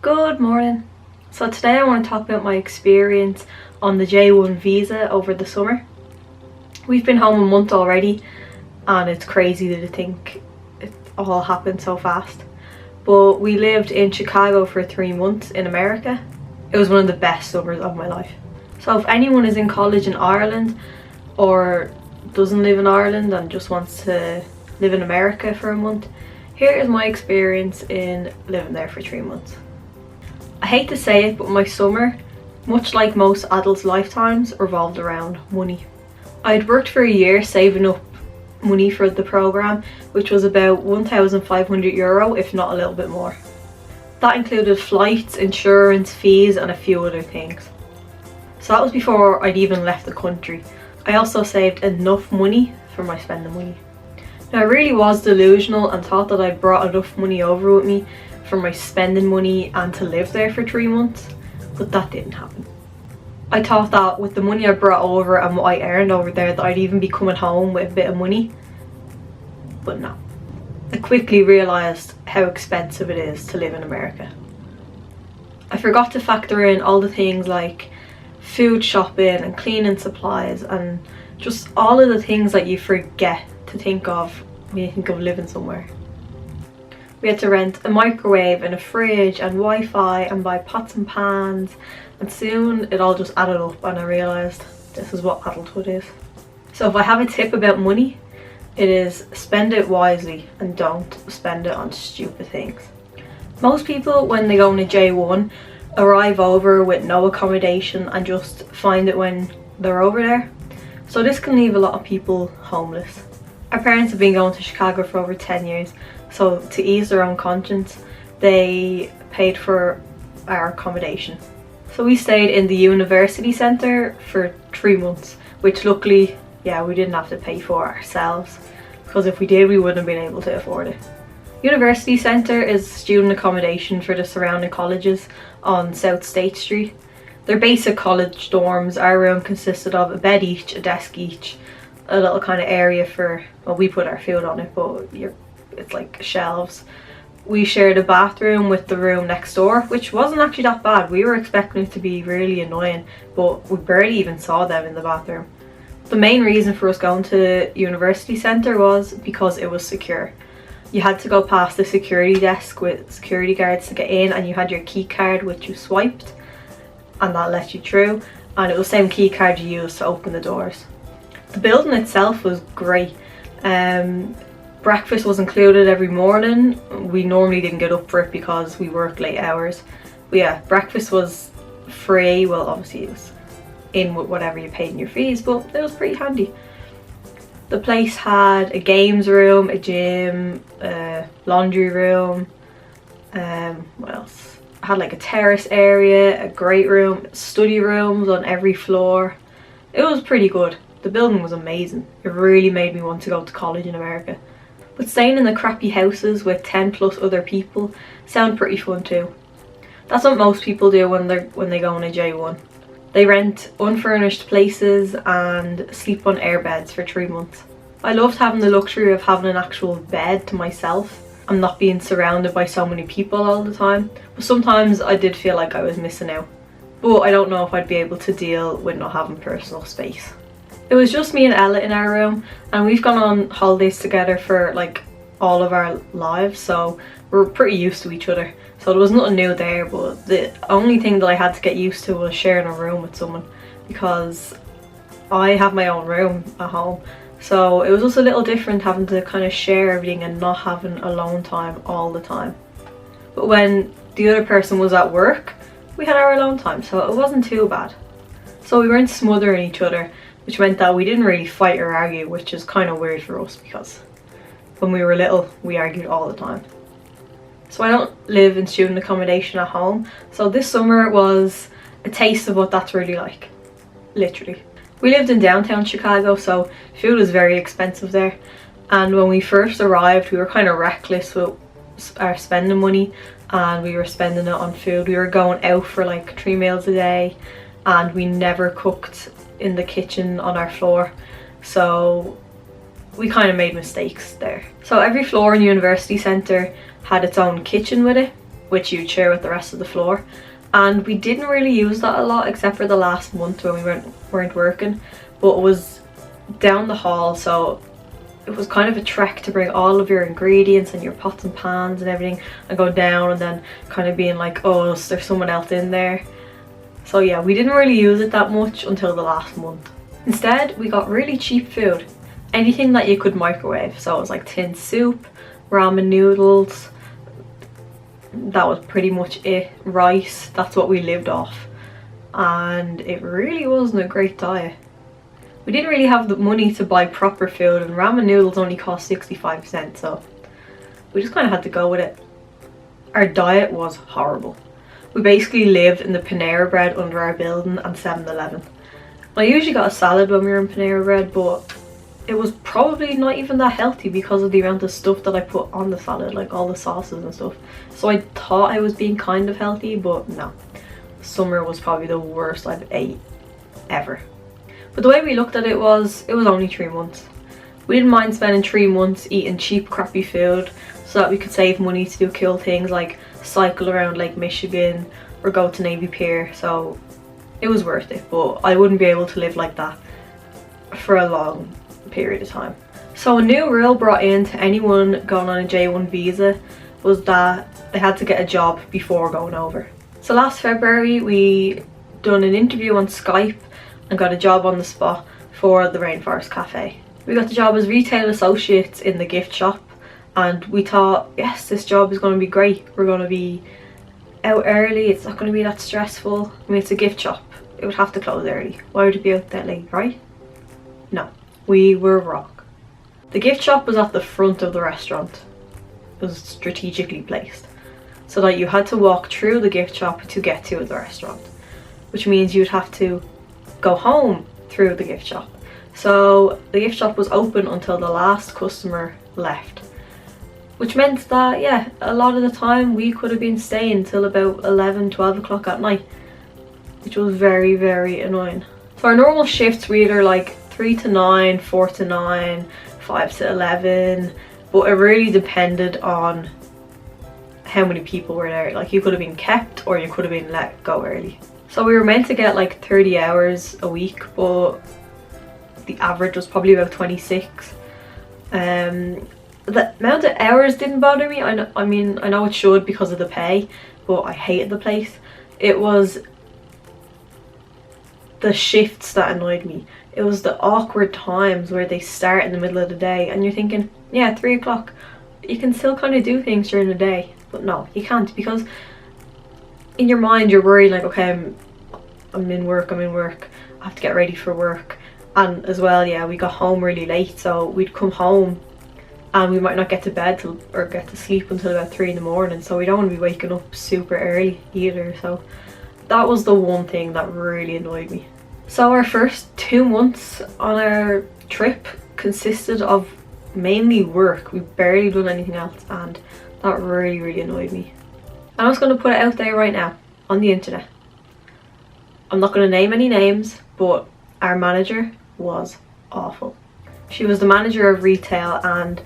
Good morning. So today I want to talk about my experience on the J1 visa over the summer. We've been home a month already and it's crazy to think it all happened so fast. But we lived in Chicago for 3 months in America. It was one of the best summers of my life. So if anyone is in college in Ireland or doesn't live in Ireland and just wants to live in America for a month, here is my experience in living there for 3 months. I hate to say it, but my summer, much like most adults' lifetimes, revolved around money. I had worked for a year saving up money for the programme, which was about €1,500, if not a little bit more. That included flights, insurance, fees and a few other things. So that was before I'd even left the country. I also saved enough money for my spending money. Now I really was delusional and thought that I'd brought enough money over with me for my spending money and to live there for 3 months, but that didn't happen. I thought that with the money I brought over and what I earned over there that I'd even be coming home with a bit of money, but no. I quickly realised how expensive it is to live in America. I forgot to factor in all the things like food shopping and cleaning supplies and just all of the things that you forget to think of when you think of living somewhere. We had to rent a microwave and a fridge and Wi-Fi and buy pots and pans, and soon it all just added up and I realised this is what adulthood is. So if I have a tip about money, it is spend it wisely and don't spend it on stupid things. Most people when they go on a J1 arrive over with no accommodation and just find it when they're over there. So this can leave a lot of people homeless. Our parents have been going to Chicago for over 10 years, so to ease their own conscience, they paid for our accommodation. So we stayed in the university centre for 3 months, which luckily, we didn't have to pay for ourselves, because if we did, we wouldn't have been able to afford it. University centre is student accommodation for the surrounding colleges on South State Street. They're basic college dorms. Our room consisted of a bed each, a desk each, a little kind of area for, well, we put our food on it, but it's like shelves. We shared a bathroom with the room next door, which wasn't actually that bad. We were expecting it to be really annoying, but we barely even saw them in the bathroom. The main reason for us going to University Centre was because it was secure. You had to go past the security desk with security guards to get in, and you had your key card which you swiped and that let you through, and it was the same key card you used to open the doors. The building itself was great. Breakfast was included every morning. We normally didn't get up for it because we worked late hours. But yeah, breakfast was free. Well, obviously it was in with whatever you paid in your fees, but it was pretty handy. The place had a games room, a gym, a laundry room, what else? It had like a terrace area, a great room, study rooms on every floor. It was pretty good. The building was amazing. It really made me want to go to college in America. But staying in the crappy houses with 10 plus other people sound pretty fun too. That's what most people do when they go on a J1. They rent unfurnished places and sleep on air beds for 3 months. I loved having the luxury of having an actual bed to myself and not being surrounded by so many people all the time. But sometimes I did feel like I was missing out. But I don't know if I'd be able to deal with not having personal space. It was just me and Ella in our room, and we've gone on holidays together for like all of our lives, so we're pretty used to each other. So there was nothing new there, but the only thing that I had to get used to was sharing a room with someone, because I have my own room at home. So it was just a little different having to kind of share everything and not having alone time all the time. But when the other person was at work, we had our alone time, so it wasn't too bad. So we weren't smothering each other, which meant that we didn't really fight or argue, which is kind of weird for us because when we were little we argued all the time. So I don't live in student accommodation at home, so this summer was a taste of what that's really like, literally. We lived in downtown Chicago, so food was very expensive there, and when we first arrived we were kind of reckless with our spending money and we were spending it on food. We were going out for like 3 meals a day and we never cooked in the kitchen on our floor, so we kind of made mistakes there. So every floor in University Centre had its own kitchen with it, which you'd share with the rest of the floor. And we didn't really use that a lot except for the last month when we weren't working, but it was down the hall, so it was kind of a trek to bring all of your ingredients and your pots and pans and everything and go down, and then kind of being like, oh, is there someone else in there? So yeah, we didn't really use it that much until the last month. Instead, we got really cheap food. Anything that you could microwave. So it was like tin soup, ramen noodles. That was pretty much it. Rice, that's what we lived off. And it really wasn't a great diet. We didn't really have the money to buy proper food, and ramen noodles only cost 65 cents, so we just kind of had to go with it. Our diet was horrible. We basically lived in the Panera Bread under our building and 7-Eleven. I usually got a salad when we were in Panera Bread, but it was probably not even that healthy because of the amount of stuff that I put on the salad, like all the sauces and stuff. So I thought I was being kind of healthy, but no. Summer was probably the worst I've ate ever. But the way we looked at it was only 3 months. We didn't mind spending 3 months eating cheap crappy food so that we could save money to do cool things like cycle around Lake Michigan or go to Navy Pier. So it was worth it, but I wouldn't be able to live like that for a long period of time. So a new rule brought in to anyone going on a J1 visa was that they had to get a job before going over. So last February we done an interview on Skype and got a job on the spot for the Rainforest Cafe. We got the job as retail associates in the gift shop, and we thought, yes, this job is going to be great. We're going to be out early, it's not going to be that stressful. I mean, it's a gift shop, it would have to close early. Why would it be out that late, right? No, we were wrong. The gift shop was at the front of the restaurant. It was strategically placed so that you had to walk through the gift shop to get to the restaurant, which means you'd have to go home through the gift shop. So the gift shop was open until the last customer left, which meant that, yeah, a lot of the time we could have been staying till about 11-12 o'clock at night, which was very, very annoying. So our normal shifts were either like 3 to 9, 4 to 9, 5 to 11, but it really depended on how many people were there. Like, you could have been kept or you could have been let go early. So we were meant to get like 30 hours a week, but the average was probably about 26. The amount of hours didn't bother me. I mean, I know it should because of the pay, but I hated the place. It was the shifts that annoyed me. It was the awkward times where they start in the middle of the day and you're thinking, yeah, 3 o'clock, you can still kind of do things during the day. But no, you can't, because in your mind you're worried like, okay, I'm in work, I have to get ready for work. And as well, yeah, we got home really late, so we'd come home and we might not get to bed or get to sleep until about 3 in the morning, so we don't want to be waking up super early either. So that was the one thing that really annoyed me. So our first 2 months on our trip consisted of mainly work. We barely done anything else, and that really, really annoyed me. I'm just going to put it out there right now on the internet. I'm not going to name any names, but our manager was awful. She was the manager of retail and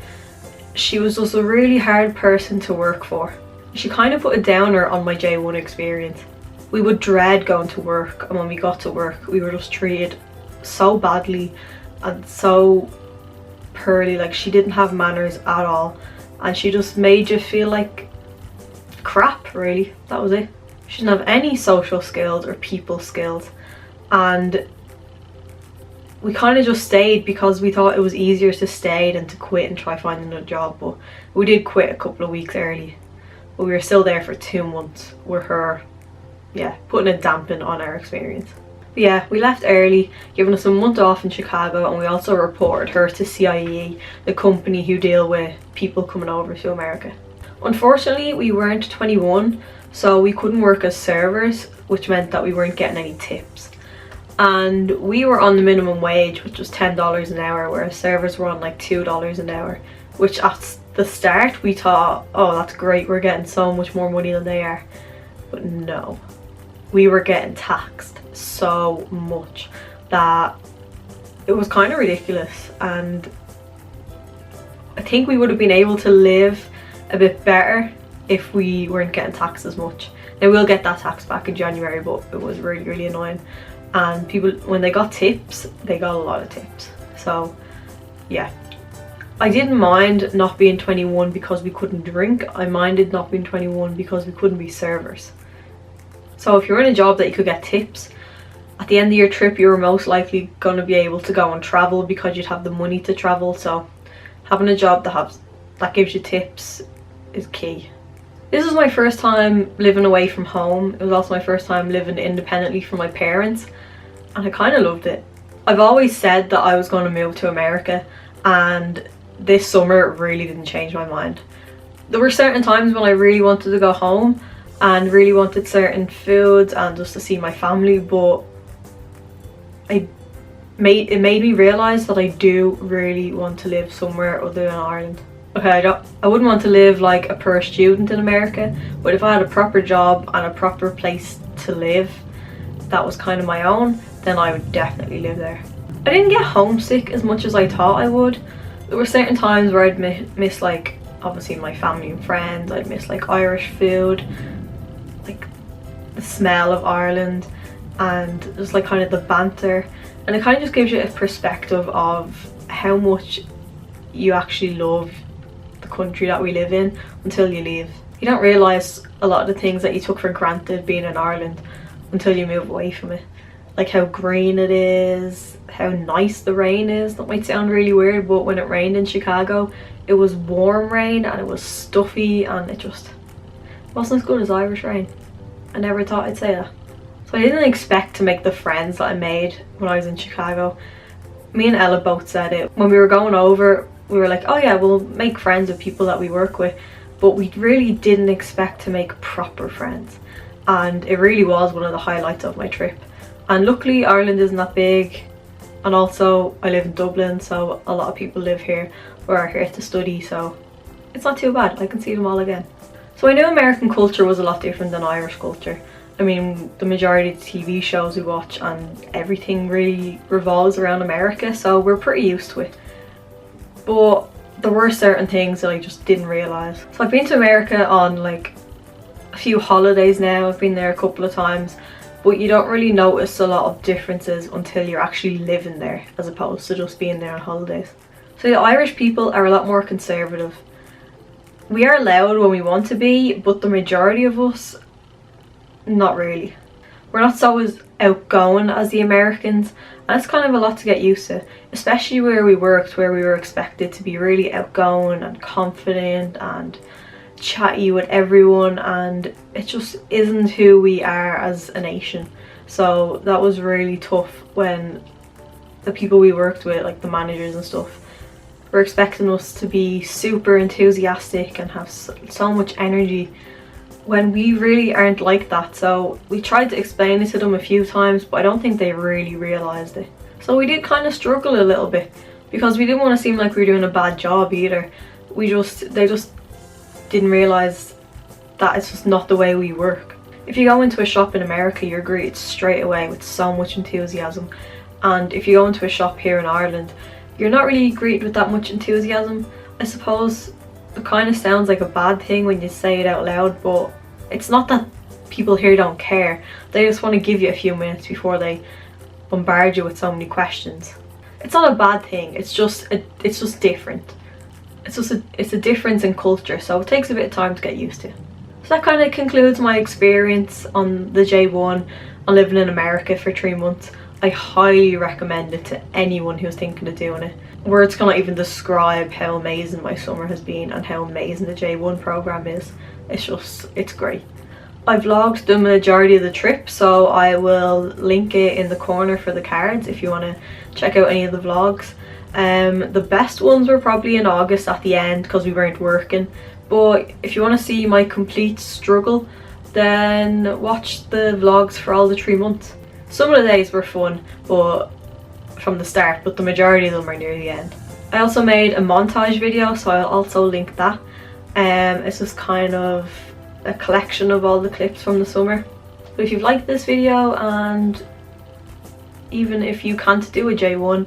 she was just a really hard person to work for. She kind of put a downer on my J1 experience. We would dread going to work, and when we got to work we were just treated so badly and so poorly. Like, she didn't have manners at all and she just made you feel like crap, really. That was it. She didn't have any social skills or people skills, and we kind of just stayed because we thought it was easier to stay than to quit and try finding a job. But we did quit a couple of weeks early, but we were still there for 2 months with her, yeah, putting a dampen on our experience. But yeah, we left early, giving us a month off in Chicago, and we also reported her to CIE, the company who deal with people coming over to America. Unfortunately, we weren't 21, so we couldn't work as servers, which meant that we weren't getting any tips. And we were on the minimum wage, which was $10 an hour, whereas servers were on like $2 an hour, which at the start we thought, oh, that's great, we're getting so much more money than they are. But no, we were getting taxed so much that it was kind of ridiculous. And I think we would have been able to live a bit better if we weren't getting taxed as much. They will get that tax back in January, but it was really, really annoying. And people, when they got tips, they got a lot of tips. So yeah, I didn't mind not being 21 because we couldn't drink. I minded not being 21 because we couldn't be servers. So if you're in a job that you could get tips, at the end of your trip you were most likely going to be able to go and travel because you'd have the money to travel. So having a job that gives you tips is key. This was my first time living away from home. It was also my first time living independently from my parents, and I kind of loved it. I've always said that I was going to move to America, and this summer really didn't change my mind. There were certain times when I really wanted to go home and really wanted certain foods and just to see my family, but it made me realise that I do really want to live somewhere other than Ireland. Okay, I wouldn't want to live like a poor student in America, but if I had a proper job and a proper place to live that was kind of my own, then I would definitely live there. I didn't get homesick as much as I thought I would. There were certain times where I'd miss like obviously my family and friends. I'd miss like Irish food, like the smell of Ireland, and just like kind of the banter, and it kind of just gives you a perspective of how much you actually love the country that we live in until you leave. You don't realise a lot of the things that you took for granted being in Ireland until you move away from it. Like how green it is, how nice the rain is. That might sound really weird, but when it rained in Chicago, it was warm rain and it was stuffy, and it just wasn't as good as Irish rain. I never thought I'd say that. So I didn't expect to make the friends that I made when I was in Chicago. Me and Ella both said it. When we were going over, we were like, oh yeah, we'll make friends with people that we work with, but we really didn't expect to make proper friends. And it really was one of the highlights of my trip. And luckily Ireland isn't that big, and also I live in Dublin, so a lot of people live here or are here to study, so it's not too bad. I can see them all again. So I knew American culture was a lot different than Irish culture. I mean, the majority of the TV shows we watch and everything really revolves around America, so we're pretty used to it. But there were certain things that I just didn't realise. So I've been to America on like a few holidays now. I've been there a couple of times, but you don't really notice a lot of differences until you're actually living there as opposed to just being there on holidays. So the Irish people are a lot more conservative. We are loud when we want to be, but the majority of us, not really. We're not so as outgoing as the Americans, and it's kind of a lot to get used to, especially where we worked, where we were expected to be really outgoing and confident and chatty with everyone, and it just isn't who we are as a nation. So that was really tough when the people we worked with, like the managers and stuff, were expecting us to be super enthusiastic and have so much energy when we really aren't like that. So we tried to explain it to them a few times, but I don't think they really realised it. So we did kind of struggle a little bit because we didn't want to seem like we were doing a bad job either. They just didn't realise that it's just not the way we work. If you go into a shop in America, you're greeted straight away with so much enthusiasm, and if you go into a shop here in Ireland, you're not really greeted with that much enthusiasm. I suppose it kind of sounds like a bad thing when you say it out loud, but it's not that people here don't care. They just want to give you a few minutes before they bombard you with so many questions. It's not a bad thing, it's just different. It's a difference in culture, so it takes a bit of time to get used to. So that kind of concludes my experience on the J1 and living in America for 3 months. I highly recommend it to anyone who's thinking of doing it. Words cannot even describe how amazing my summer has been and how amazing the J1 program is. It's great. I vlogged the majority of the trip, so I will link it in the corner for the cards if you want to check out any of the vlogs. The best ones were probably in August at the end because we weren't working, but if you want to see my complete struggle, then watch the vlogs for all the 3 months. Some of the days were fun, but from the start, but the majority of them are near the end. I also made a montage video, so I'll also link that. It's just kind of a collection of all the clips from the summer. So if you've liked this video, and even if you can't do a J1,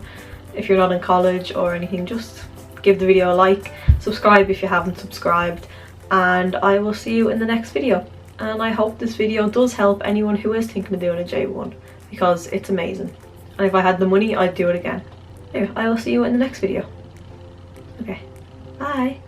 if you're not in college or anything, just give the video a like, subscribe if you haven't subscribed, and I will see you in the next video. And I hope this video does help anyone who is thinking of doing a J1, because it's amazing. And if I had the money, I'd do it again. Anyway, I will see you in the next video. Okay, bye.